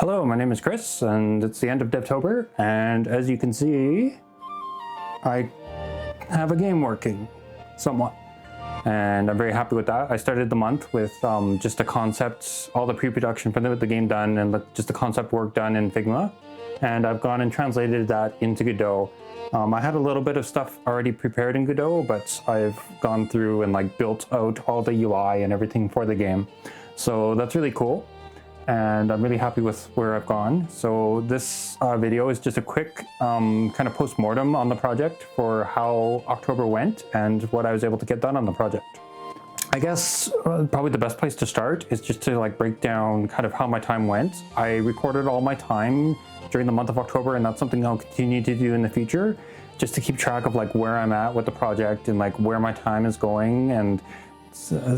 Hello, my name is Chris, and it's the end of Devtober, and as you can see, I have a game working, somewhat, and I'm very happy with that. I started the month with just the concepts, all the pre-production for the game done, and just the concept work done in Figma, and I've gone and translated that into Godot. I had a little bit of stuff already prepared in Godot, but I've gone through and built out all the UI and everything for the game, so that's really cool. And I'm really happy with where I've gone. So this video is just a quick kind of post-mortem on the project for how October went and what I was able to get done on the project. I guess probably the best place to start is just to break down kind of how my time went. I recorded all my time during the month of October, and that's something I'll continue to do in the future, just to keep track of where I'm at with the project and where my time is going. And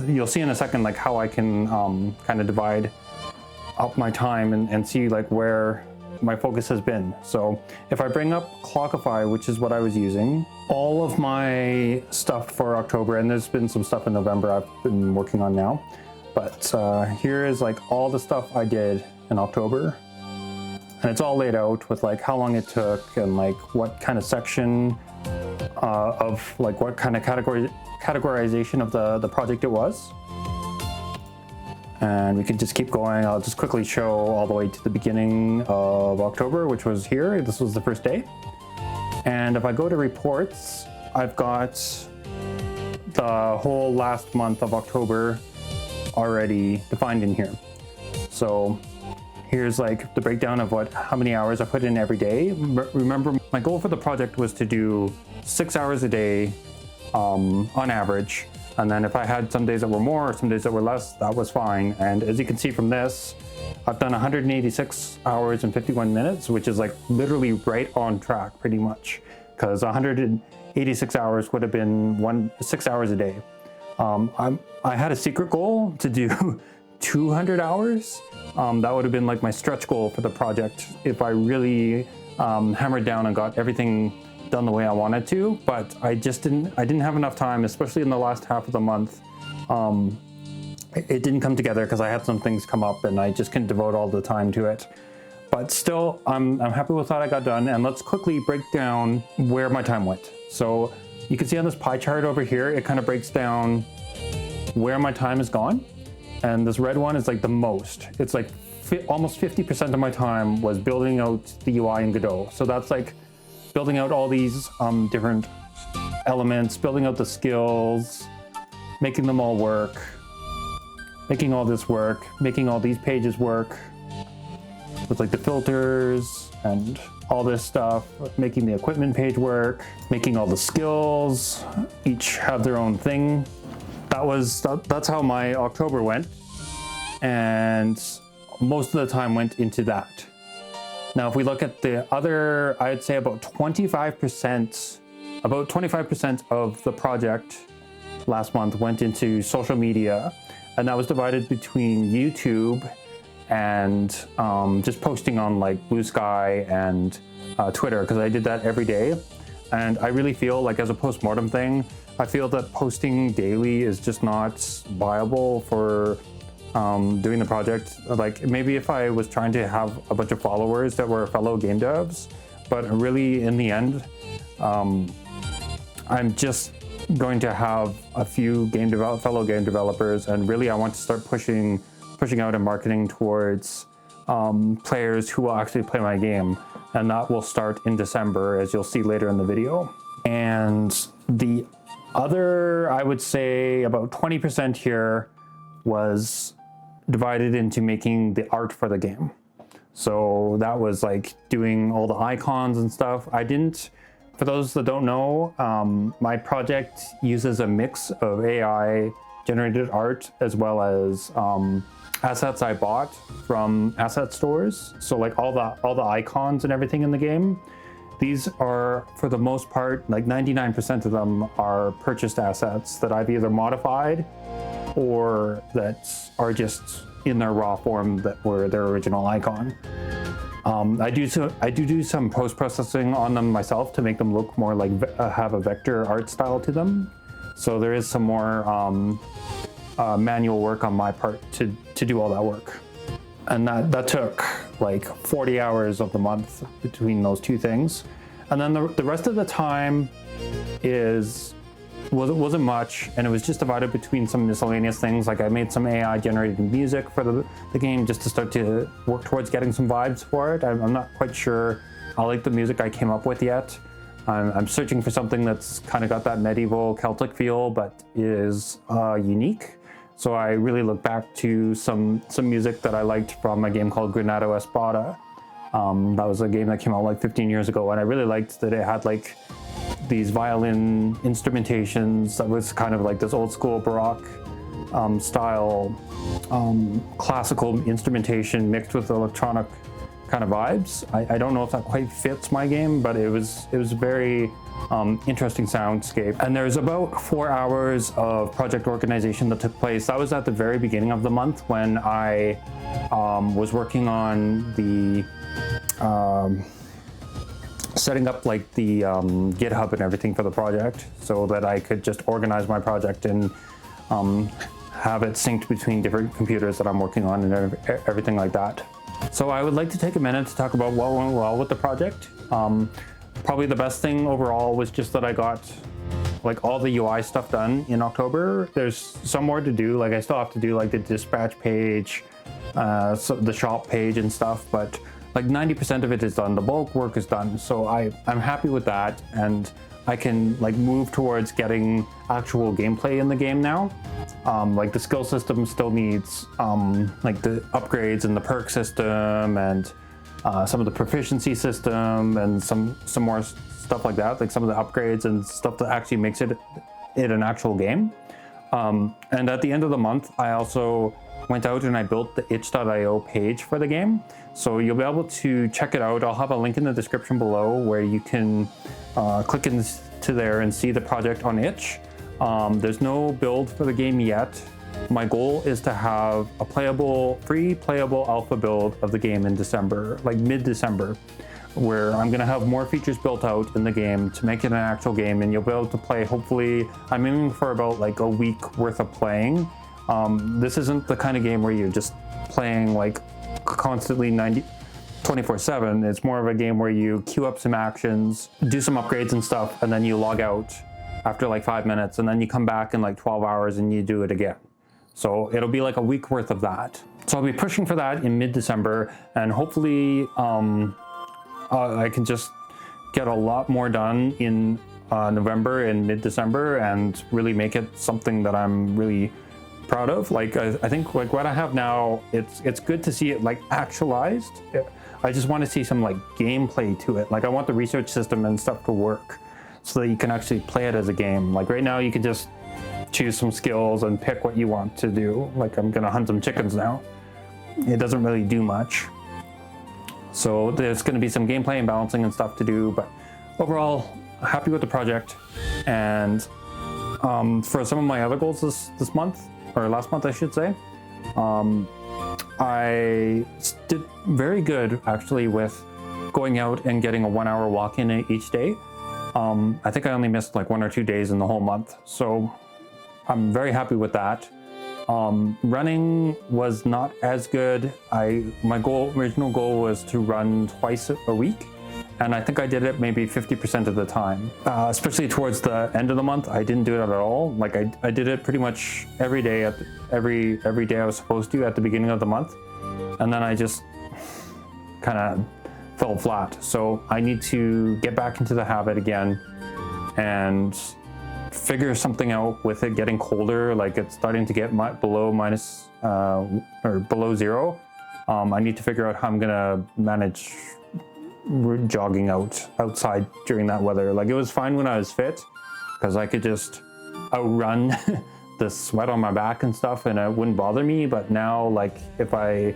you'll see in a second how I can kind of divide up my time and see where my focus has been. So if I bring up Clockify, which is what I was using, all of my stuff for October, and there's been some stuff in November I've been working on now, but here is all the stuff I did in October, and it's all laid out with how long it took and what kind of section of what kind of categorization of the project it was. And we could just keep going. I'll just quickly show all the way to the beginning of October, which was here. This was the first day. And if I go to reports, I've got the whole last month of October already defined in here. So here's the breakdown of how many hours I put in every day. Remember, my goal for the project was to do 6 hours a day on average. And then if I had some days that were more or some days that were less, that was fine. And as you can see from this, I've done 186 hours and 51 minutes, which is literally right on track pretty much, because 186 hours would have been 6 hours a day. I had a secret goal to do 200 hours. That would have been my stretch goal for the project if I really hammered down and got everything done the way I wanted to, but I didn't have enough time, especially in the last half of the month. It didn't come together because I had some things come up and I just couldn't devote all the time to it. But still, I'm happy with what I got done, and let's quickly break down where my time went. So you can see on this pie chart over here, it kind of breaks down where my time is gone, and this red one is the most. It's almost 50% of my time was building out the UI in Godot. So that's building out all these different elements, building out the skills, making them all work, making all this work, making all these pages work with the filters and all this stuff, making the equipment page work, making all the skills, each have their own thing. That's how my October went, and most of the time went into that. Now, if we look at the other, I'd say about 25% of the project last month went into social media, and that was divided between YouTube and just posting on Blue Sky and Twitter, because I did that every day. And I really feel as a post-mortem thing, I feel that posting daily is just not viable for doing the project. Maybe if I was trying to have a bunch of followers that were fellow game devs, but really in the end, I'm just going to have a few fellow game developers, and really I want to start pushing out and marketing towards players who will actually play my game, and that will start in December, as you'll see later in the video. And the other, I would say about 20% here was divided into making the art for the game. So that was doing all the icons and stuff. For those that don't know, my project uses a mix of AI generated art as well as assets I bought from asset stores. So all the icons and everything in the game, these are, for the most part, 99% of them are purchased assets that I've either modified or that are just in their raw form that were their original icon. I do some post-processing on them myself to make them look more have a vector art style to them. So there is some more manual work on my part to do all that work. And that took like 40 hours of the month between those two things. And then the rest of the time wasn't much, and it was just divided between some miscellaneous things. Like I made some AI generated music for the game just to start to work towards getting some vibes for it. I'm not quite sure I like the music I came up with yet. I'm searching for something that's kind of got that medieval Celtic feel, but is unique. So I really look back to some music that I liked from a game called Godot Espada. That was a game that came out like 15 years ago, and I really liked that it had like these violin instrumentations that was kind of like this old school Baroque style classical instrumentation mixed with electronic kind of vibes. I don't know if that quite fits my game, but it was a very interesting soundscape. And there's about 4 hours of project organization that took place. That was at the very beginning of the month when I was working on the setting up like the GitHub and everything for the project, so that I could just organize my project and have it synced between different computers that I'm working on and everything like that. So I would like to take a minute to talk about what went well with the project. Probably the best thing overall was just that I got like all the UI stuff done in October. There's some more to do. Like I still have to do like the dispatch page, so the shop page and stuff, but like 90% of it is done. The bulk work is done. So I'm happy with that, and I can like move towards getting actual gameplay in the game now. Like the skill system still needs like the upgrades in the perk system and some of the proficiency system and some more stuff like that, like some of the upgrades and stuff that actually makes it an actual game. And at the end of the month, I also went out and I built the itch.io page for the game. So you'll be able to check it out. I'll have a link in the description below where you can click into there and see the project on itch. There's no build for the game yet. My goal is to have a free playable alpha build of the game in December, like mid-December, where I'm gonna have more features built out in the game to make it an actual game, and you'll be able to play, hopefully, I'm aiming for about like a week worth of playing. This isn't the kind of game where you're just playing like constantly 24/7. It's more of a game where you queue up some actions, do some upgrades and stuff, and then you log out after like 5 minutes, and then you come back in like 12 hours and you do it again. So it'll be like a week worth of that. So I'll be pushing for that in mid-December, and hopefully I can just get a lot more done in November and mid-December and really make it something that I'm really proud of. Like I think like what I have now, it's good to see it like actualized. I just want to see some like gameplay to it. Like I want the research system and stuff to work so that you can actually play it as a game. Like right now you can just choose some skills and pick what you want to do. Like I'm gonna hunt some chickens now. It doesn't really do much. So there's gonna be some gameplay and balancing and stuff to do, but overall, happy with the project. And for some of my other goals this month, or last month I should say, I did very good actually with going out and getting a 1 hour walk in each day. I think I only missed like 1 or 2 days in the whole month. So I'm very happy with that. Running was not as good. My original goal was to run twice a week, and I think I did it maybe 50% of the time. Especially towards the end of the month, I didn't do it at all. Like I did it pretty much every day every day I was supposed to at the beginning of the month, and then I just kind of fell flat. So I need to get back into the habit again and figure something out with it getting colder. Like it's starting to get below zero. I need to figure out how I'm gonna manage jogging outside during that weather. Like it was fine when I was fit because I could just outrun the sweat on my back and stuff and it wouldn't bother me. But now, like if I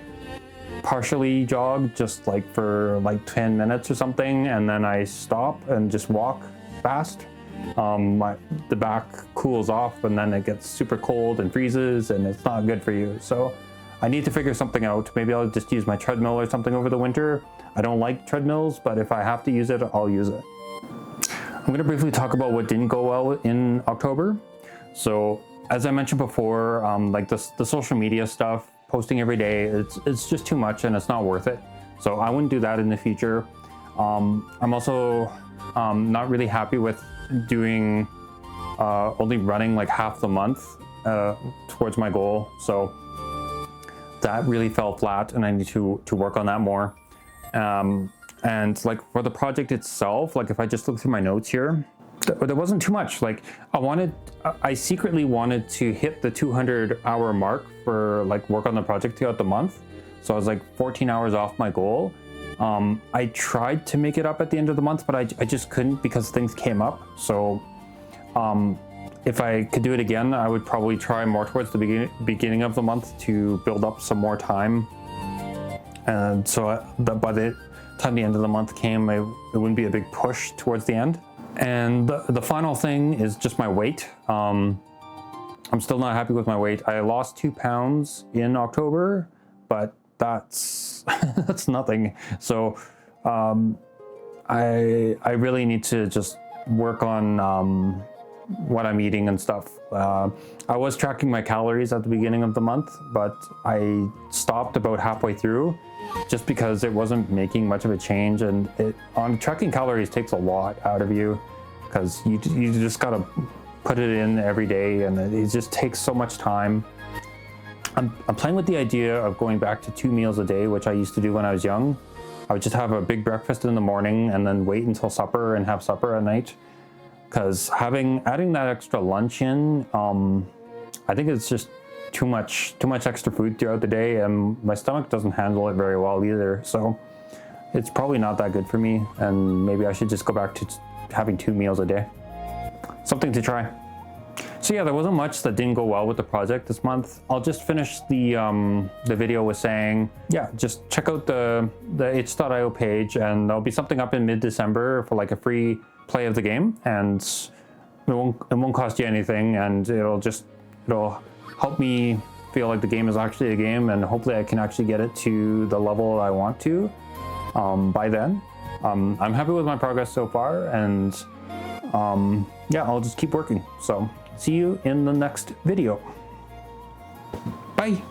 partially jog just like for like 10 minutes or something and then I stop and just walk fast, the back cools off and then it gets super cold and freezes and it's not good for you. So I need to figure something out. Maybe I'll just use my treadmill or something over the winter. I don't like treadmills, but if I have to use it, I'll use it. I'm going to briefly talk about what didn't go well in October. So as I mentioned before, like the social media stuff, posting every day, it's just too much and it's not worth it. So I wouldn't do that in the future. I'm also not really happy with doing only running like half the month towards my goal. So that really fell flat, and I need to work on that more. And like for the project itself, like if I just look through my notes here, there wasn't too much. Like I secretly wanted to hit the 200-hour mark for like work on the project throughout the month. So I was like 14 hours off my goal. I tried to make it up at the end of the month, but I just couldn't because things came up. So if I could do it again, I would probably try more towards the beginning of the month to build up some more time. And so by the time the end of the month came, it wouldn't be a big push towards the end. And the final thing is just my weight. I'm still not happy with my weight. I lost 2 pounds in October, but that's that's nothing. So I really need to just work on what I'm eating and stuff. I was tracking my calories at the beginning of the month, but I stopped about halfway through just because it wasn't making much of a change. And tracking calories takes a lot out of you because you just gotta put it in every day, and it just takes so much time. I'm playing with the idea of going back to 2 meals a day, which I used to do when I was young. I would just have a big breakfast in the morning and then wait until supper and have supper at night. Because adding that extra lunch in, I think it's just too much extra food throughout the day, and my stomach doesn't handle it very well either. So it's probably not that good for me, and maybe I should just go back to having 2 meals a day. Something to try. So yeah, there wasn't much that didn't go well with the project this month. I'll just finish the video with saying, yeah, just check out the itch.io page, and there'll be something up in mid-December for like a free play of the game, and it won't cost you anything, and it'll help me feel like the game is actually a game, and hopefully I can actually get it to the level I want to by then. I'm happy with my progress so far, and yeah, I'll just keep working. So see you in the next video. Bye.